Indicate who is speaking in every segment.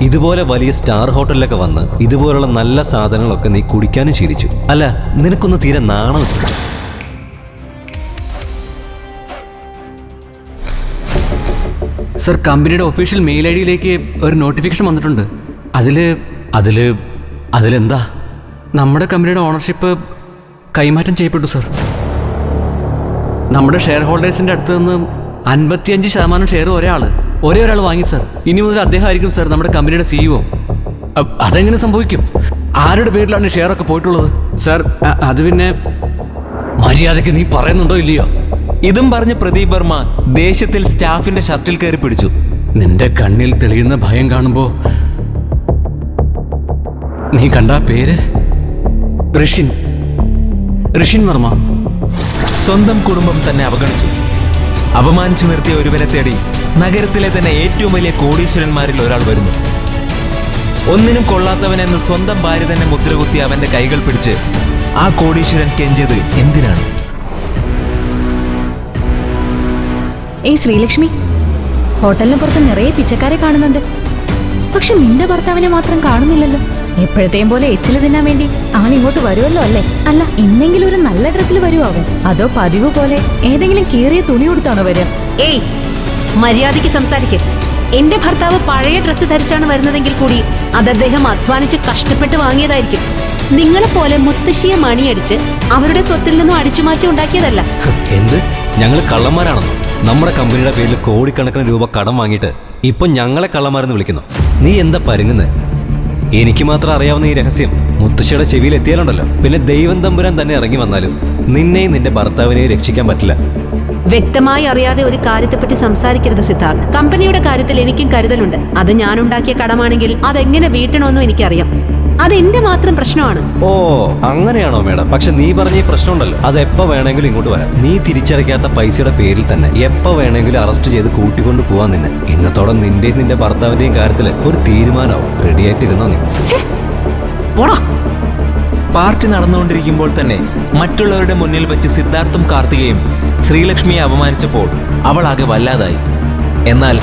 Speaker 1: ഇതുപോലെ വലിയ സ്റ്റാർ ഹോട്ടലിലൊക്കെ വന്ന് ഇതുപോലുള്ള നല്ല സാധനങ്ങളൊക്കെ നീ കുടിക്കാനും ശീലിച്ചു. അല്ല, നിനക്കൊന്ന് തീരെ നാണം.
Speaker 2: സർ, കമ്പനിയുടെ ഒഫീഷ്യൽ മെയിൽ ഐ ഡിയിലേക്ക് ഒരു നോട്ടിഫിക്കേഷൻ വന്നിട്ടുണ്ട്. അതിലെന്താ? നമ്മുടെ കമ്പനിയുടെ ഓണർഷിപ്പ് കൈമാറ്റം ചെയ്യപ്പെട്ടു സർ. നമ്മുടെ ഷെയർ ഹോൾഡേഴ്സിൻ്റെ അടുത്ത് നിന്ന് 55% ഷെയർ ഒരേ ഒരാൾ വാങ്ങി സർ. ഇനി മുതൽ അദ്ദേഹമായിരിക്കും സർ നമ്മുടെ കമ്പനിയുടെ CEO. അതെങ്ങനെ സംഭവിക്കും? ആരുടെ പേരിലാണ് ഷെയർ ഒക്കെ പോയിട്ടുള്ളത് സർ? അത് പിന്നെ മര്യാദയ്ക്ക് നീ പറയുന്നുണ്ടോ ഇല്ലയോ?
Speaker 3: ഇതും പറഞ്ഞ് പ്രദീപ് വർമ്മ ദേഷ്യത്തിൽ സ്റ്റാഫിന്റെ ഷർട്ടിൽ കയറി പിടിച്ചു.
Speaker 2: നിന്റെ കണ്ണിൽ തെളിയുന്ന ഭയം കാണുമ്പോ നീ കണ്ട പേര് ഋഷിൻ വർമ്മ.
Speaker 3: സ്വന്തം കുടുംബം തന്നെ അവഗണിച്ചു, അപമാനിച്ചു നിർത്തിയ ഒരുവനെ തേടി നഗരത്തിലെ തന്നെ ഏറ്റവും വലിയ കോടീശ്വരന്മാരിൽ ഒരാൾ വരുന്നു. ഒന്നിനും കൊള്ളാത്തവനെന്ന് സ്വന്തം ഭാര്യ തന്നെ മുദ്രകുത്തി അവന്റെ കൈകൾ പിടിച്ച് ആ കോടീശ്വരൻ കെഞ്ചത് എന്തിനാണ്?
Speaker 4: ഏയ് ശ്രീലക്ഷ്മി, ഹോട്ടലിന് പുറത്ത് നിറയെ പിച്ചക്കാരെ കാണുന്നുണ്ട്. പക്ഷെ നിന്റെ ഭർത്താവിനെ മാത്രം കാണുന്നില്ലല്ലോ. എപ്പോഴത്തെയും പോലെ എച്ചില് തിന്നാൻ വേണ്ടി അവൻ ഇങ്ങോട്ട് വരുമല്ലോ അല്ലേ? അല്ല, ഇന്നെങ്കിലും ഒരു നല്ല ഡ്രസ്സിൽ വരുമോ അവൻ? അതോ പതിവ് പോലെ ഏതെങ്കിലും കീറിയ തുണി കൊടുത്താണോ വരിക?
Speaker 5: ഏയ്, മര്യാദയ്ക്ക് സംസാരിക്ക്. എന്റെ ഭർത്താവ് പഴയ ഡ്രസ്സ് ധരിച്ചാണ് വരുന്നതെങ്കിൽ കൂടി അത് അദ്ദേഹം അധ്വാനിച്ച് കഷ്ടപ്പെട്ട് വാങ്ങിയതായിരിക്കും. നിങ്ങളെപ്പോലെ മുത്തശ്ശിയെ മണിയടിച്ച് അവരുടെ സ്വത്തിൽ നിന്നും അടിച്ചുമാറ്റി ഉണ്ടാക്കിയതല്ല.
Speaker 1: എന്ത്? ഞങ്ങൾ കള്ളന്മാരാണെന്നോ? നമ്മുടെ കമ്പനിയുടെ പേരിൽ കോടിക്കണക്കിന് രൂപ കടം വാങ്ങിയിട്ട് ഇപ്പൊ ഞങ്ങളെ കള്ളന്മാരെന്ന് വിളിക്കുന്നു. നീ എന്താ പരുങ്ങുന്നത്? എനിക്ക് മാത്രം അറിയാവുന്ന ഈ രഹസ്യം മുത്തശ്ശിയുടെ ചെവിയിൽ എത്തിയാലുണ്ടല്ലോ, പിന്നെ ദൈവം തമ്പുരാൻ തന്നെ ഇറങ്ങി വന്നാലും നിന്നെയും നിന്റെ ഭർത്താവിനെയും രക്ഷിക്കാൻ പറ്റില്ല.
Speaker 5: വ്യക്തമായി അറിയാതെ ഒരു കാര്യത്തെപ്പറ്റി സംസാരിക്കരുത് സിദ്ധാർത്ഥ്. കമ്പനിയുടെ കാര്യത്തിൽ എനിക്കും കരുതലുണ്ട്. അത് ഞാനുണ്ടാക്കിയ കടമാണെങ്കിൽ അതെങ്ങനെ വീട്ടണമെന്നും എനിക്കറിയാം. അതെന്റെ മാത്രം പ്രശ്നമാണ്.
Speaker 1: ഓ, അങ്ങനെയാണോ മേഡം? പക്ഷെ നീ പറഞ്ഞ ഈ പ്രശ്നമുണ്ടല്ലോ, അത് എപ്പോ വേണമെങ്കിലും ഇങ്ങോട്ട് വരാം. നീ തിരിച്ചടയ്ക്കാത്ത പൈസയുടെ പേരിൽ തന്നെ എപ്പോ വേണമെങ്കിലും അറസ്റ്റ് ചെയ്ത് കൂട്ടിക്കൊണ്ട് പോവാൻ നിന്നെ. ഇന്നത്തോടെ നിന്റെയും നിന്റെ ഭർത്താവിന്റെയും കാര്യത്തിൽ ഒരു തീരുമാനമാവും. റെഡിയായിട്ടിരുന്നോ നീ?
Speaker 3: പാർട്ടി നടന്നുകൊണ്ടിരിക്കുമ്പോൾ തന്നെ മറ്റുള്ളവരുടെ മുന്നിൽ വെച്ച് സിദ്ധാർത്ഥും കാർത്തികയും ശ്രീലക്ഷ്മിയെ അപമാനിച്ചപ്പോൾ അവൾ ആകെ വല്ലാതായി. എന്നാൽ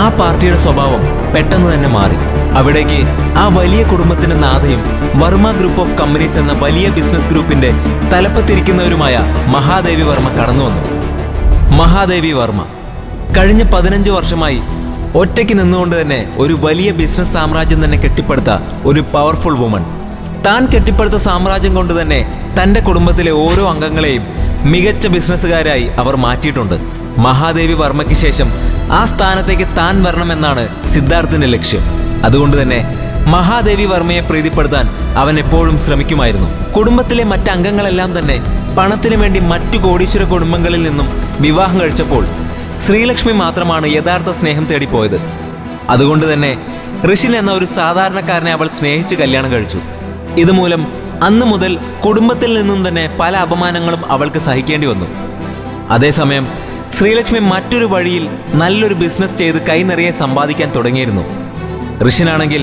Speaker 3: ആ പാർട്ടിയുടെ സ്വഭാവം പെട്ടെന്ന് തന്നെ മാറി. അവിടേക്ക് ആ വലിയ കുടുംബത്തിന്റെ നാഥയും വർമ്മ ഗ്രൂപ്പ് ഓഫ് കമ്പനീസ് എന്ന വലിയ ബിസിനസ് ഗ്രൂപ്പിന്റെ തലപ്പത്തിരിക്കുന്നവരുമായ മഹാദേവി വർമ്മ കടന്നു വന്നു. മഹാദേവി വർമ്മ കഴിഞ്ഞ 15 വർഷമായി ഒറ്റയ്ക്ക് നിന്നുകൊണ്ട് തന്നെ ഒരു വലിയ ബിസിനസ് സാമ്രാജ്യം തന്നെ കെട്ടിപ്പടുത്ത ഒരു പവർഫുൾ വുമൺ. താൻ കെട്ടിപ്പടുത്ത സാമ്രാജ്യം കൊണ്ട് തന്നെ തൻ്റെ കുടുംബത്തിലെ ഓരോ അംഗങ്ങളെയും മികച്ച ബിസിനസ്സുകാരായി അവർ മാറ്റിയിട്ടുണ്ട്. മഹാദേവി വർമ്മയ്ക്ക് ശേഷം ആ സ്ഥാനത്തേക്ക് താൻ വരണമെന്നാണ് സിദ്ധാർത്ഥിന്റെ ലക്ഷ്യം. അതുകൊണ്ട് തന്നെ മഹാദേവി വർമ്മയെ പ്രീതിപ്പെടുത്താൻ അവൻ എപ്പോഴും ശ്രമിക്കുമായിരുന്നു. കുടുംബത്തിലെ മറ്റ് അംഗങ്ങളെല്ലാം തന്നെ പണത്തിനു വേണ്ടി മറ്റു കോടീശ്വര കുടുംബങ്ങളിൽ നിന്നും വിവാഹം കഴിച്ചപ്പോൾ ശ്രീലക്ഷ്മി മാത്രമാണ് യഥാർത്ഥ സ്നേഹം തേടിപ്പോയത്. അതുകൊണ്ട് തന്നെ ഋഷിൻ എന്ന ഒരു സാധാരണക്കാരനെ അവൾ സ്നേഹിച്ച് കല്യാണം കഴിച്ചു. ഇതുമൂലം അന്ന് മുതൽ കുടുംബത്തിൽ നിന്നും തന്നെ പല അപമാനങ്ങളും അവൾക്ക് സഹിക്കേണ്ടി വന്നു. അതേസമയം ശ്രീലക്ഷ്മി മറ്റൊരു വഴിയിൽ നല്ലൊരു ബിസിനസ് ചെയ്ത് കൈ നിറയെ സമ്പാദിക്കാൻ തുടങ്ങിയിരുന്നു. ഋഷിനാണെങ്കിൽ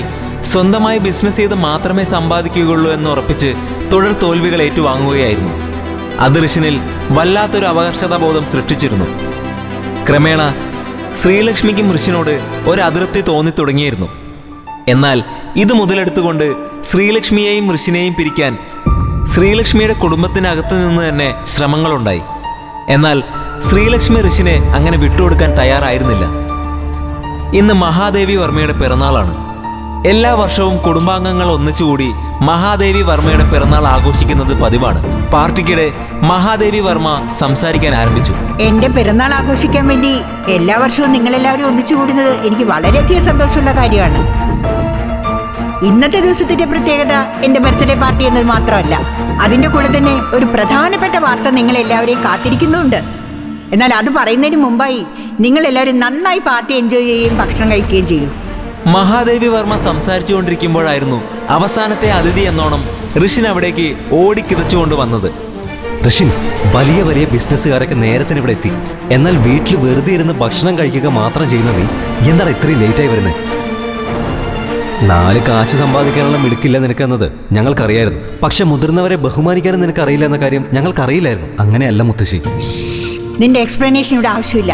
Speaker 3: സ്വന്തമായി ബിസിനസ് ചെയ്ത് മാത്രമേ സമ്പാദിക്കുകയുള്ളൂ എന്ന് ഉറപ്പിച്ച് തുടർ തോൽവികൾ ഏറ്റുവാങ്ങുകയായിരുന്നു. അത് ഋഷിനിൽ വല്ലാത്തൊരു അപകർഷതാബോധം സൃഷ്ടിച്ചിരുന്നു. ക്രമേണ ശ്രീലക്ഷ്മിക്കും ഋഷിനോട് ഒരു അതൃപ്തി തോന്നി തുടങ്ങിയിരുന്നു. എന്നാൽ ഇത് മുതലെടുത്തുകൊണ്ട് ശ്രീലക്ഷ്മിയെയും ഋഷിനെയും പിരിക്കാൻ ശ്രീലക്ഷ്മിയുടെ കുടുംബത്തിനകത്ത് നിന്ന് തന്നെ ശ്രമങ്ങളുണ്ടായി. എന്നാൽ ശ്രീലക്ഷ്മി ഋഷിനെ അങ്ങനെ വിട്ടുകൊടുക്കാൻ തയ്യാറായിരുന്നില്ല. ഇന്ന് മഹാദേവി വർമ്മയുടെ പിറന്നാളാണ്. എല്ലാ വർഷവും കുടുംബാംഗങ്ങൾ ഒന്നിച്ചുകൂടി മഹാദേവി വർമ്മയുടെ പിറന്നാൾ ആഘോഷിക്കുന്നത് പതിവാണ്. പാർട്ടിക്കിടെ മഹാദേവി വർമ്മ സംസാരിക്കാൻ ആരംഭിച്ചു.
Speaker 6: എന്റെ പിറന്നാൾ ആഘോഷിക്കാൻ വേണ്ടി എല്ലാ വർഷവും നിങ്ങളെല്ലാവരും ഒന്നിച്ചുകൂടുന്നത് എനിക്ക് വളരെയധികം സന്തോഷമുള്ള കാര്യമാണ്. ഇന്നത്തെ ദിവസത്തിന്റെ പ്രത്യേകത എന്റെ ബർത്ത്ഡേ പാർട്ടി എന്നത് മാത്രമല്ല, അതിന്റെ കൂടെ തന്നെ ഒരു പ്രധാനപ്പെട്ട വാർത്ത നിങ്ങൾ എല്ലാവരെയും കാത്തിരിക്കുന്നുണ്ട്. എന്നാൽ അത് പറയുന്നതിന് മുമ്പായി നിങ്ങൾ എല്ലാവരും നന്നായി പാർട്ടി എൻജോയ് ചെയ്യുകയും ഭക്ഷണം കഴിക്കുകയും ചെയ്യും.
Speaker 3: മഹാദേവി വർമ്മ സംസാരിച്ചുകൊണ്ടിരിക്കുമ്പോഴായിരുന്നു അവസാനത്തെ അതിഥി എന്നോണം ഋഷിൻ അവിടേക്ക് ഓടിക്കിതച്ചുകൊണ്ട് വന്നത്.
Speaker 1: ഋഷിൻ, വലിയ വലിയ ബിസിനസ്സുകാരൊക്കെ നേരത്തിന് ഇവിടെ എത്തി. എന്നാൽ വീട്ടിൽ വെറുതെ ഇരുന്ന് ഭക്ഷണം കഴിക്കുക മാത്രം ചെയ്യുന്ന നീ എന്താണ് ഇത്രയും ലേറ്റായി വരുന്നത്? 4 കാശ് സമ്പാദിക്കാനുള്ള മിടുക്കില്ല നിനക്കെന്നത് ഞങ്ങൾക്കറിയായിരുന്നു. പക്ഷെ മുതിർന്നവരെ ബഹുമാനിക്കാനും നിനക്കറിയില്ല എന്ന കാര്യം ഞങ്ങൾക്കറിയില്ലായിരുന്നു.
Speaker 2: അങ്ങനെയല്ല മുത്തശ്ശി.
Speaker 6: നിന്റെ എക്സ്പ്ലനേഷൻ ഇവിടെ ആവശ്യമില്ല.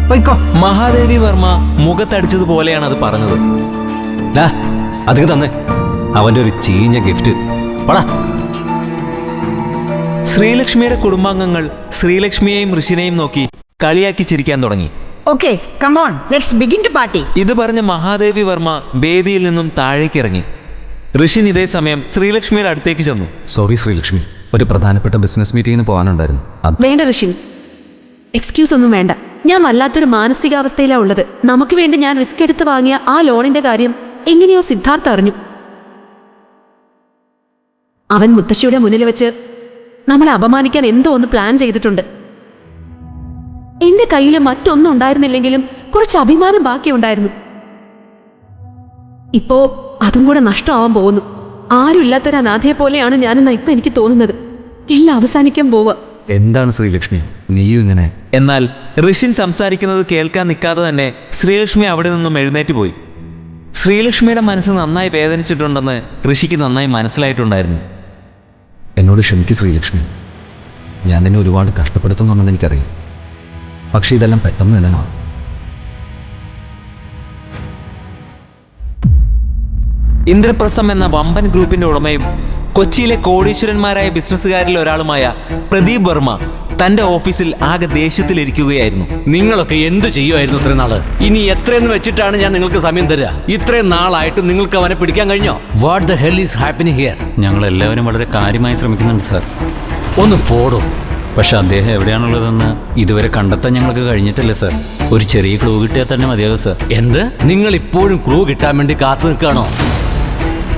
Speaker 6: പോയിക്കോ.
Speaker 3: മഹാദേവി വർമ്മ മുഖത്തടിച്ചതുപോലെയാണ് അത് പറഞ്ഞത്.
Speaker 1: ഡാ അതൊക്കെ തന്നെ അവൻ്റെ ഒരു ചീഞ്ഞ ഗിഫ്റ്റ്. പടാ.
Speaker 3: ശ്രീലക്ഷ്മിയുടെ കുടുംബാംഗങ്ങൾ ശ്രീലക്ഷ്മിയെയും ഋഷിനെയും നോക്കി കളിയാക്കി ചിരിക്കാൻ തുടങ്ങി.
Speaker 6: Okay, come on, let's begin to party.
Speaker 3: ഇത് പറഞ്ഞ മഹാദേവി വർമ്മ വേദിയിൽ നിന്നും താഴേക്കിറങ്ങി. ഋഷിൻ ഇതേ സമയം ശ്രീലക്ഷ്മിയുടെ അടുത്തേക്ക് ചെന്നു.
Speaker 2: സോറി ശ്രീലക്ഷ്മി, ഒരു പ്രധാനപ്പെട്ട ബിസിനസ് മീറ്റിങ്ങിന് പോകാനുണ്ടായിരുന്നു.
Speaker 5: വേണ്ട ഋഷിൻ, എക്സ്ക്യൂസ് ഒന്നും വേണ്ട. ഞാൻ വല്ലാത്തൊരു മാനസികാവസ്ഥയിലാണ് ഉള്ളത്. നമുക്ക് വേണ്ടി ഞാൻ റിസ്ക് എടുത്ത് വാങ്ങിയ ആ ലോണിന്റെ കാര്യം എങ്ങനെയോ സിദ്ധാർത്ഥ അറിഞ്ഞു. അവൻ മുത്തശ്ശിയുടെ മുന്നിൽ വെച്ച് നമ്മളെ അപമാനിക്കാൻ എന്തോ ഒന്ന് പ്ലാൻ ചെയ്തിട്ടുണ്ട്. എന്റെ കയ്യിൽ മറ്റൊന്നും ഉണ്ടായിരുന്നില്ലെങ്കിലും കുറച്ച് അഭിമാനം ബാക്കിയുണ്ടായിരുന്നു. ഇപ്പോ അതും കൂടെ നഷ്ടമാവാൻ പോകുന്നു. ആരും ഇല്ലാത്തൊരു അനാഥയെ പോലെയാണ് ഞാനെന്നാ ഇപ്പൊ എനിക്ക് തോന്നുന്നത്. എല്ലാം അവസാനിക്കാൻ പോവുക.
Speaker 2: എന്താണ് ശ്രീലക്ഷ്മി നീയും ഇങ്ങനെ?
Speaker 3: എന്നാൽ ഋഷിൻ സംസാരിക്കുന്നത് കേൾക്കാൻ നിൽക്കാതെ തന്നെ ശ്രീലക്ഷ്മി അവിടെ നിന്നും എഴുന്നേറ്റ് പോയി. ശ്രീലക്ഷ്മിയുടെ മനസ്സ് നന്നായി വേദനിച്ചിട്ടുണ്ടെന്ന് ഋഷിക്ക് നന്നായി മനസ്സിലായിട്ടുണ്ടായിരുന്നു.
Speaker 2: എന്നോട് ക്ഷമിക്കൂ ശ്രീലക്ഷ്മി, ഞാൻ നിന്നെ ഒരുപാട് കഷ്ടപ്പെടുത്തുന്നുണ്ടെന്ന് എനിക്കറിയാം. പക്ഷെ ഇതെല്ലാം പെട്ടെന്ന് തന്നെ മാറും.
Speaker 3: ഇന്ദ്രപ്രസ്ഥം എന്ന വമ്പൻ ഗ്രൂപ്പിന്റെ ഉടമയും കൊച്ചിയിലെ കോടീശ്വരന്മാരായ ബിസിനസ്സുകാരിൽ ഒരാളുമായ പ്രദീപ് വർമ്മ തന്റെ ഓഫീസിൽ ആകെ ദേഷ്യത്തിലിരിക്കുകയായിരുന്നു.
Speaker 2: നിങ്ങളൊക്കെ എന്ത് ചെയ്യുമായിരുന്നു ഇത്രയും നാള്? ഇനി എത്രയെന്ന് വെച്ചിട്ടാണ് ഞാൻ നിങ്ങൾക്ക് സമയം തരിക? ഇത്രയും നാളായിട്ട് നിങ്ങൾക്ക് അവനെ പിടിക്കാൻ കഴിഞ്ഞോ? What the hell is happening here?
Speaker 1: ഞങ്ങൾ എല്ലാവരും വളരെ കാര്യമായി ശ്രമിക്കുന്നുണ്ട് സാർ.
Speaker 2: ഒന്ന് പോടും.
Speaker 1: പക്ഷെ അദ്ദേഹം എവിടെയാണുള്ളതെന്ന് ഇതുവരെ കണ്ടെത്താൻ ഞങ്ങൾക്ക് കഴിഞ്ഞിട്ടില്ല സാർ. ഒരു ചെറിയ ക്ലൂ കിട്ടിയാൽ തന്നെ മതിയാകും സാർ.
Speaker 2: എന്ത്? നിങ്ങൾ ഇപ്പോഴും ക്ലൂ കിട്ടാൻ വേണ്ടി കാത്തു നിൽക്കുകയാണോ?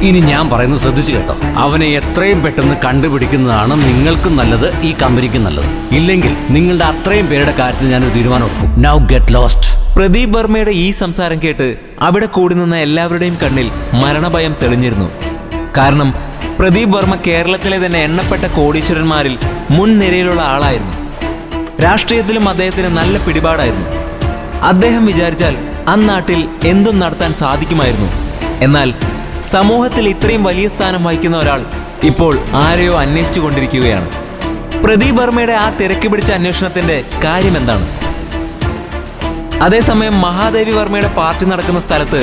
Speaker 2: ഇനി ഞാൻ പറയുന്നത് ശ്രദ്ധിച്ചു കേട്ടോ. അവനെ എത്രയും പെട്ടെന്ന് കണ്ടുപിടിക്കുന്നതാണ് നിങ്ങൾക്കും നല്ലത്, ഈ കമ്പനിക്കും നല്ലത്. ഇല്ലെങ്കിൽ നിങ്ങളുടെ അത്രയും പേരുടെ കാര്യത്തിൽ ഞാനൊരു തീരുമാനം എടുക്കും. Now get lost.
Speaker 3: പ്രദീപ് വർമ്മയുടെ ഈ സംസാരം കേട്ട് അവിടെ കൂടി നിന്ന എല്ലാവരുടെയും കണ്ണിൽ മരണഭയം തെളിഞ്ഞിരുന്നു. കാരണം പ്രദീപ് വർമ്മ കേരളത്തിലെ തന്നെ എണ്ണപ്പെട്ട കോടീശ്വരന്മാരിൽ മുൻനിരയിലുള്ള ആളായിരുന്നു. രാഷ്ട്രീയത്തിലും അദ്ദേഹത്തിന് നല്ല പിടിപാടായിരുന്നു. അദ്ദേഹം വിചാരിച്ചാൽ അന്നാട്ടിൽ എന്തും നടത്താൻ സാധിക്കുമായിരുന്നു. എന്നാൽ സമൂഹത്തിൽ ഇത്രയും വലിയ സ്ഥാനം വഹിക്കുന്ന ഒരാൾ ഇപ്പോൾ ആരെയോ അന്വേഷിച്ചു കൊണ്ടിരിക്കുകയാണ്. പ്രദീപ് വർമ്മയുടെ ആ തിരക്ക് പിടിച്ച അന്വേഷണത്തിന്റെ കാര്യം എന്താണ്? അതേസമയം മഹാദേവി വർമ്മയുടെ പാർട്ടി നടക്കുന്ന സ്ഥലത്ത്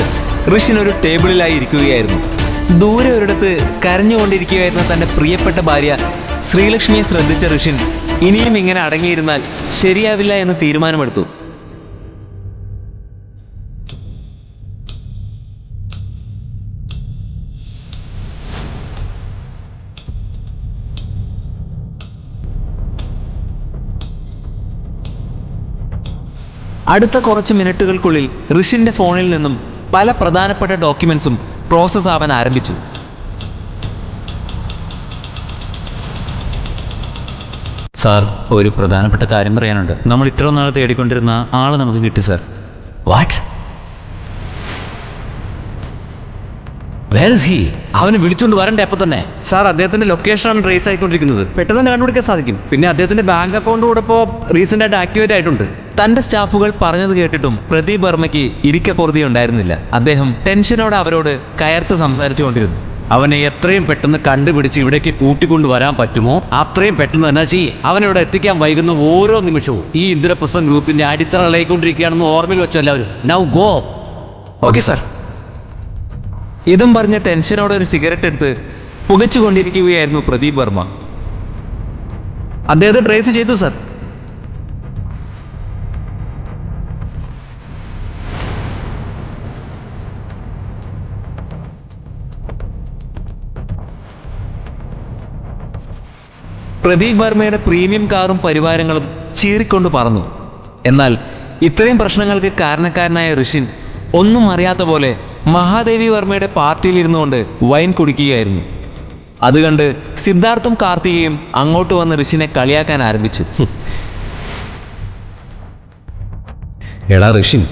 Speaker 3: ഋഷിൻ ഒരു ടേബിളിലായി ഇരിക്കുകയായിരുന്നു. ദൂരെ ഒരിടത്ത് കരഞ്ഞുകൊണ്ടിരിക്കുകയായിരുന്ന തന്റെ പ്രിയപ്പെട്ട ഭാര്യ ശ്രീലക്ഷ്മിയെ ശ്രദ്ധിച്ച ഋഷിൻ ഇനിയും ഇങ്ങനെ അടങ്ങിയിരുന്നാൽ ശരിയാവില്ല എന്ന് തീരുമാനമെടുത്തു. അടുത്ത കുറച്ച് മിനിറ്റുകൾക്കുള്ളിൽ ഋഷിന്റെ ഫോണിൽ നിന്നും പല പ്രധാനപ്പെട്ട ഡോക്യുമെന്റ്സും പ്രോസസ് ആവാൻ ആരംഭിച്ചു.
Speaker 1: സാർ, ഒരു പ്രധാനപ്പെട്ട കാര്യം പറയാനുണ്ട്. നമ്മൾ ഇത്ര നാൾ തേടിക്കൊണ്ടിരുന്ന ആള് നമുക്ക് കിട്ടി sir.
Speaker 2: What? Where is he? അവനെ വിളിച്ചുകൊണ്ട് വരണ്ടേ അപ്പൊ തന്നെ? സാർ, അദ്ദേഹത്തിന്റെ ലൊക്കേഷനാണ് ട്രേസ് ആയിക്കൊണ്ടിരിക്കുന്നത്. പെട്ടെന്ന് തന്നെ കണ്ടുപിടിക്കാൻ സാധിക്കും. പിന്നെ അദ്ദേഹത്തിന്റെ ബാങ്ക് അക്കൗണ്ട് കൂടെ ഇപ്പോൾ റീസെന്റ് ആയിട്ട് ആക്ടിവേറ്റ് ആയിട്ടുണ്ട്.
Speaker 3: തന്റെ സ്റ്റാഫുകൾ പറഞ്ഞത് കേട്ടിട്ടും പ്രദീപ് വർമ്മയ്ക്ക് ഇരിക്കപ്പൊറുതി ഉണ്ടായിരുന്നില്ല. അദ്ദേഹം ടെൻഷനോടെ അവരോട് കയർത്ത് സംസാരിച്ചുകൊണ്ടിരുന്നു.
Speaker 2: അവനെ എത്രയും പെട്ടെന്ന് കണ്ടുപിടിച്ച് ഇവിടേക്ക് കൂട്ടിക്കൊണ്ട് വരാൻ പറ്റുമോ അത്രയും പെട്ടെന്ന് തന്നെ ചെയ്യ്. അവനിവിടെ എത്തിക്കാൻ വൈകുന്ന ഓരോ നിമിഷവും ഈ ഇന്ദ്രപ്രസ്ഥം ഗ്രൂപ്പിന്റെ അടിത്തറ ഇളയിക്കൊണ്ടിരിക്കുകയാണെന്ന് ഓർമ്മയിൽ വെച്ചു എല്ലാവരും. Now go. Okay sir.
Speaker 3: ഇതും പറഞ്ഞ ടെൻഷനോടെ ഒരു സിഗരറ്റ് എടുത്ത് പുകച്ചുകൊണ്ടിരിക്കുകയായിരുന്നു പ്രദീപ് വർമ്മ.
Speaker 2: അദ്ദേഹത്തെ ട്രേസ് ചെയ്തു സാർ.
Speaker 3: പ്രദീപ് വർമ്മയുടെ പ്രീമിയം കാറും പരിവാരങ്ങളും ചീറിക്കൊണ്ട് പറന്നു. എന്നാൽ ഇത്രയും പ്രശ്നങ്ങൾക്ക് കാരണക്കാരനായ ഋഷിൻ ഒന്നും അറിയാത്ത പോലെ മഹാദേവി വർമ്മയുടെ പാർട്ടിയിൽ ഇരുന്നുകൊണ്ട് വൈൻ കുടിക്കുകയായിരുന്നു. അതുകണ്ട് സിദ്ധാർത്ഥും കാർത്തികയും അങ്ങോട്ട് വന്ന് ഋഷിനെ കളിയാക്കാൻ ആരംഭിച്ചു.
Speaker 1: എടാ ഋഷിൻ,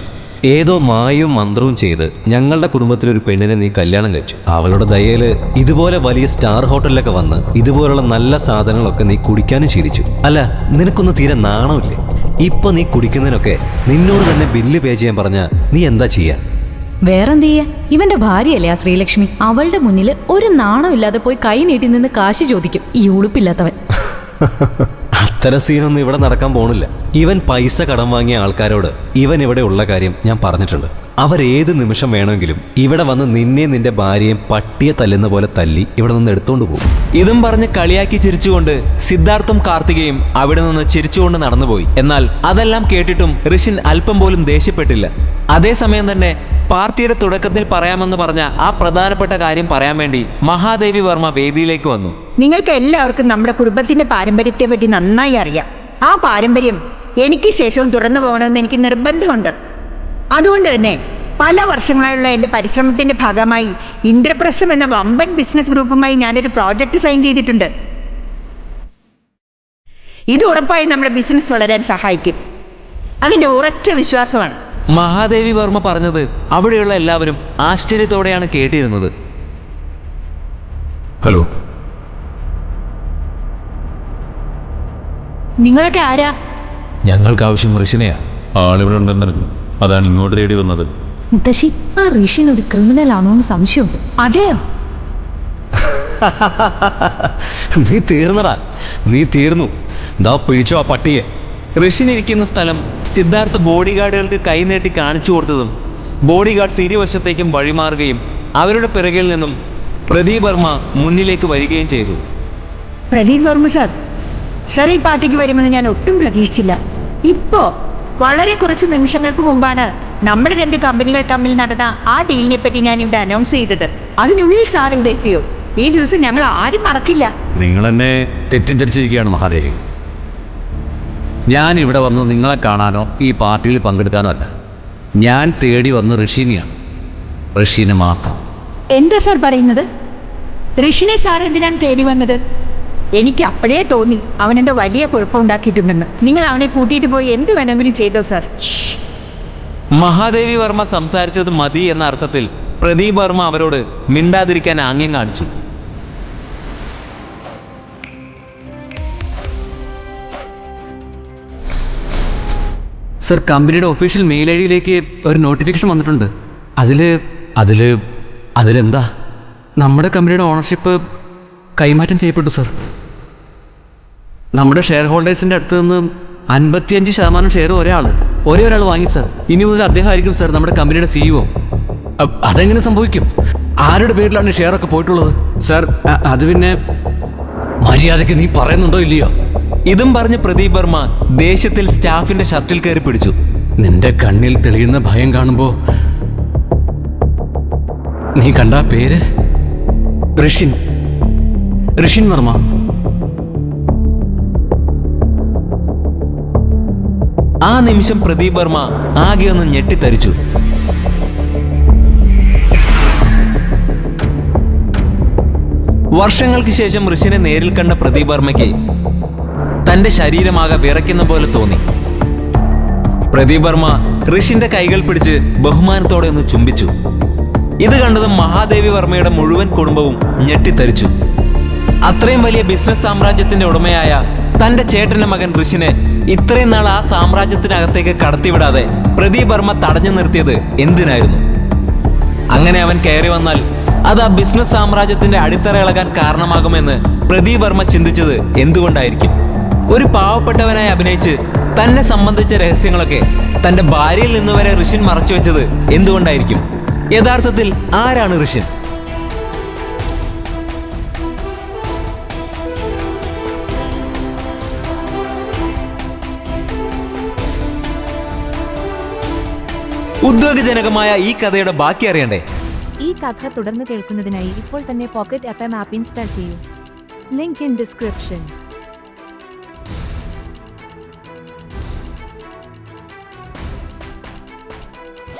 Speaker 1: ഏതോ മായവും മന്ത്രവും ചെയ്ത് ഞങ്ങളുടെ കുടുംബത്തിലൊരു പെണ്ണിനെ നീ കല്യാണം കഴിച്ചു. അവളുടെ ദയയില് ഇതുപോലെ വലിയ സ്റ്റാർ ഹോട്ടലിലൊക്കെ വന്ന് ഇതുപോലുള്ള നല്ല സാധനങ്ങളൊക്കെ നീ കുടിക്കാനും ശീലിച്ചു. അല്ല, നിനക്കൊന്നും തീരെ നാണമില്ലേ? ഇപ്പൊ നീ കുടിക്കുന്നതിനൊക്കെ നിന്നോട് തന്നെ ബില്ല് പേ ചെയ്യാൻ പറഞ്ഞ നീ എന്താ ചെയ്യാ?
Speaker 4: വേറെന്ത് ചെയ്യാ? ഇവന്റെ ഭാര്യയല്ലേ ആ ശ്രീലക്ഷ്മി. അവളുടെ മുന്നിൽ ഒരു നാണം ഇല്ലാതെ പോയി കൈ നീട്ടി നിന്ന് കാശ് ചോദിക്കും ഈ ഉളുപ്പില്ലാത്തവൻ.
Speaker 1: അത്തരം സീനൊന്നും ഇവിടെ നടക്കാൻ പോണില്ല. ഇവൻ പൈസ കടം വാങ്ങിയ ആൾക്കാരോട് ഇവൻ ഇവിടെ ഉള്ള കാര്യം ഞാൻ പറഞ്ഞിട്ടുണ്ട്. അവരേത് നിമിഷം വേണമെങ്കിലും ഇവിടെ വന്ന് നിന്നെ നിന്റെ ഭാര്യയും പട്ടിയെ തല്ലുന്ന പോലെ തല്ലി ഇവിടെ നിന്ന് എടുത്തോണ്ട് പോകും.
Speaker 3: ഇതും പറഞ്ഞ് കളിയാക്കി ചിരിച്ചുകൊണ്ട് സിദ്ധാർത്ഥും കാർത്തികയും അവിടെ നിന്ന് ചിരിച്ചുകൊണ്ട് നടന്നുപോയി. എന്നാൽ അതെല്ലാം കേട്ടിട്ടും ഋഷിൻ അല്പം പോലും ദേഷ്യപ്പെട്ടില്ല. അതേസമയം തന്നെ പാർട്ടിയുടെ തുടക്കത്തിൽ പറയാമെന്ന് പറഞ്ഞ ആ പ്രധാനപ്പെട്ട കാര്യം പറയാൻ വേണ്ടി മഹാദേവി വർമ്മ വേദിയിലേക്ക് വന്നു.
Speaker 6: നിങ്ങൾക്ക് എല്ലാവർക്കും നമ്മുടെ കുടുംബത്തിന്റെ പാരമ്പര്യത്തെ പറ്റി നന്നായി അറിയാം. ആ പാരമ്പര്യം എനിക്ക് ശേഷവും തുറന്നു പോകണമെന്ന് എനിക്ക് നിർബന്ധമുണ്ട്. അതുകൊണ്ട് തന്നെ പല വർഷങ്ങളായുള്ള എൻ്റെ പരിശ്രമത്തിന്റെ ഭാഗമായി ഇന്ദ്രപ്രസ്ഥം എന്ന വമ്പൻ ബിസിനസ് ഗ്രൂപ്പുമായി ഞാനൊരു പ്രോജക്റ്റ് സൈൻ ചെയ്തിട്ടുണ്ട്. ഇത് ഉറപ്പായും നമ്മുടെ ബിസിനസ് വളരാൻ സഹായിക്കും. അതിൻ്റെ ഉറച്ച വിശ്വാസമാണ്.
Speaker 3: മഹാദേവി വർമ്മ പറഞ്ഞത് അവിടെയുള്ള എല്ലാവരും ആശ്ചര്യത്തോടെയാണ് കേട്ടിരുന്നത്.
Speaker 7: ഹലോ,
Speaker 6: നിങ്ങളൊക്കെ ആരാ?
Speaker 3: ഞങ്ങൾക്ക് ആവശ്യം ഋഷിനെയാ.
Speaker 7: ആളിവിടെ ഉണ്ടെന്നറിഞ്ഞു, അതാണ് ഇങ്ങോട്ട് തേടി വന്നത്.
Speaker 4: മുത്തശ്ശി, ആ ഋഷിൻ ഒരു ക്രിമിനൽ ആണോ എന്ന് സംശയമുണ്ട്.
Speaker 6: അതെയോ?
Speaker 1: നീ തീർന്നടാ, നീ തീർന്നു. ദാ പിടിച്ചോ ആ പട്ടിയെ.
Speaker 3: ഋഷിൻ ഇരിക്കുന്ന സ്ഥലം സിദ്ധാർത്ഥ് ബോഡി ഗാർഡുകൾക്ക് കൈനീട്ടി കാണിച്ചു കൊടുത്തതും ബോഡി ഗാർഡ്സ് ഇരുവശത്തേക്കും വഴിമാറുകയും അവരുടെ പിറകിൽ നിന്നും പ്രദീപ് വർമ്മ മുന്നിലേക്ക് വരികയും ചെയ്തു.
Speaker 6: പ്രദീപ് വർമ്മ സാർ ഈ പാർട്ടിക്ക് വരുമെന്ന് ഞാൻ ഒട്ടും പ്രതീക്ഷിച്ചില്ല. ഇപ്പോ വളരെ കുറച്ച് നിമിഷങ്ങൾക്ക് മുമ്പാണ് നമ്മുടെ 2 കമ്പനികൾ തമ്മിൽ നടന്ന ആ ഡീലിനെ പറ്റി ഞാൻ ഇവിടെ അനൗൺസ് ചെയ്തത്. അതിനുള്ളിൽ സാർ ഇവിടെ എത്തിയോ? ഈ ദിവസം ഞങ്ങൾ ആരും മറക്കില്ല.
Speaker 2: നിങ്ങൾ എന്നെ തെറ്റിദ്ധരിച്ചിരിക്കുകയാണ് മഹാദേവി. ഞാൻ ഇവിടെ വന്ന് നിങ്ങളെ കാണാനോ ഈ പാർട്ടിയിൽ പങ്കെടുക്കാനോ അല്ല. ഞാൻ തേടി വന്ന് ഋഷിനെയാണ്. ഋഷിനെ മാത്രം.
Speaker 6: എന്താ സാർ പറയുന്നത്? ഋഷിനെ സാർ എന്തിനാണ് തേടി വന്നത്? എനിക്ക് അപ്പോഴേ തോന്നി അവനെന്തോ വലിയ കുഴപ്പമുണ്ടാക്കിയിട്ടുണ്ടെന്ന്. നിങ്ങൾ അവനെ കൂട്ടിയിട്ട് പോയി എന്ത് വേണമെങ്കിലും ചെയ്തോ സാർ.
Speaker 3: മഹാദേവി വർമ്മ സംസാരിച്ചത് മതി എന്ന അർത്ഥത്തിൽ പ്രദീപ് വർമ്മ അവരോട് മിണ്ടാതിരിക്കാൻ ആംഗ്യം കാണിച്ചു.
Speaker 2: സർ, കമ്പനിയുടെ ഒഫീഷ്യൽ മെയിൽ ഐ ഡിയിലേക്ക് ഒരു നോട്ടിഫിക്കേഷൻ വന്നിട്ടുണ്ട്. അതിലെന്താ? നമ്മുടെ കമ്പനിയുടെ ഓണർഷിപ്പ് കൈമാറ്റം ചെയ്യപ്പെട്ടു സർ. നമ്മുടെ ഷെയർ ഹോൾഡേഴ്സിൻ്റെ അടുത്ത് നിന്ന് 55% ഷെയർ ഒരേ ഒരാൾ വാങ്ങി സർ. ഇനി മുതൽ അദ്ദേഹം ആയിരിക്കും സർ നമ്മുടെ കമ്പനിയുടെ CEO. അതെങ്ങനെ സംഭവിക്കും? ആരുടെ പേരിലാണ് ഷെയറൊക്കെ പോയിട്ടുള്ളത്? സർ, അത് പിന്നെ മര്യാദയ്ക്ക് നീ പറയുന്നുണ്ടോ ഇല്ലയോ?
Speaker 3: ഇതും പറഞ്ഞ് പ്രദീപ് വർമ്മ ദേഷ്യത്തിൽ സ്റ്റാഫിന്റെ ഷർട്ടിൽ കയറി പിടിച്ചു.
Speaker 2: നിന്റെ കണ്ണിൽ തെളിയുന്ന ഭയം കാണുമ്പോ നീ കണ്ട പേര് ഋഷിൻ വർമ്മ.
Speaker 3: ആ നിമിഷം പ്രദീപ് വർമ്മ ആകെ ഒന്ന് ഞെട്ടിത്തരിച്ചു. വർഷങ്ങൾക്ക് ശേഷം ഋഷിനെ നേരിൽ കണ്ട പ്രദീപ് വർമ്മയ്ക്ക് തന്റെ ശരീരമാകെ വിറയ്ക്കുന്ന പോലെ തോന്നി. പ്രദീപ് വർമ്മ ഋഷിന്റെ കൈകൾ പിടിച്ച് ബഹുമാനത്തോടെ ഒന്ന് ചുംബിച്ചു. ഇത് കണ്ടതും മഹാദേവി വർമ്മയുടെ മുഴുവൻ കുടുംബവും ഞെട്ടിത്തരിച്ചു. അത്രയും വലിയ ബിസിനസ് സാമ്രാജ്യത്തിന്റെ ഉടമയായ തന്റെ ചേട്ടന്റെ മകൻ ഋഷിനെ ഇത്രയും നാൾ ആ സാമ്രാജ്യത്തിനകത്തേക്ക് കടത്തിവിടാതെ പ്രദീപ് വർമ്മ തടഞ്ഞു നിർത്തിയത് എന്തിനായിരുന്നു? അങ്ങനെ അവൻ കയറി വന്നാൽ അത് ആ ബിസിനസ് സാമ്രാജ്യത്തിന്റെ അടിത്തറ ഇളകാൻ കാരണമാകുമെന്ന് പ്രദീപ് വർമ്മ ചിന്തിച്ചത് എന്തുകൊണ്ടായിരിക്കും? ഒരു പാവപ്പെട്ടവനായി അഭിനയിച്ച് തന്നെ സംബന്ധിച്ച രഹസ്യങ്ങളൊക്കെ തന്റെ ഭാര്യയിൽ നിന്ന് വരെ ഋഷിൻ മറച്ചു വെച്ചത് എന്തുകൊണ്ടായിരിക്കും? യഥാർത്ഥത്തിൽ ആരാണ് ഋഷിൻ? ഉദ്വേഗജനകമായ ഈ കഥയുടെ ബാക്കി അറിയണ്ടേ?
Speaker 8: ഈ കഥ തുടർന്ന് കേൾക്കുന്നതിനായി ഇപ്പോൾ തന്നെ പോക്കറ്റ് FM ആപ്പ് ഇൻസ്റ്റാൾ ചെയ്യൂ. Link in description.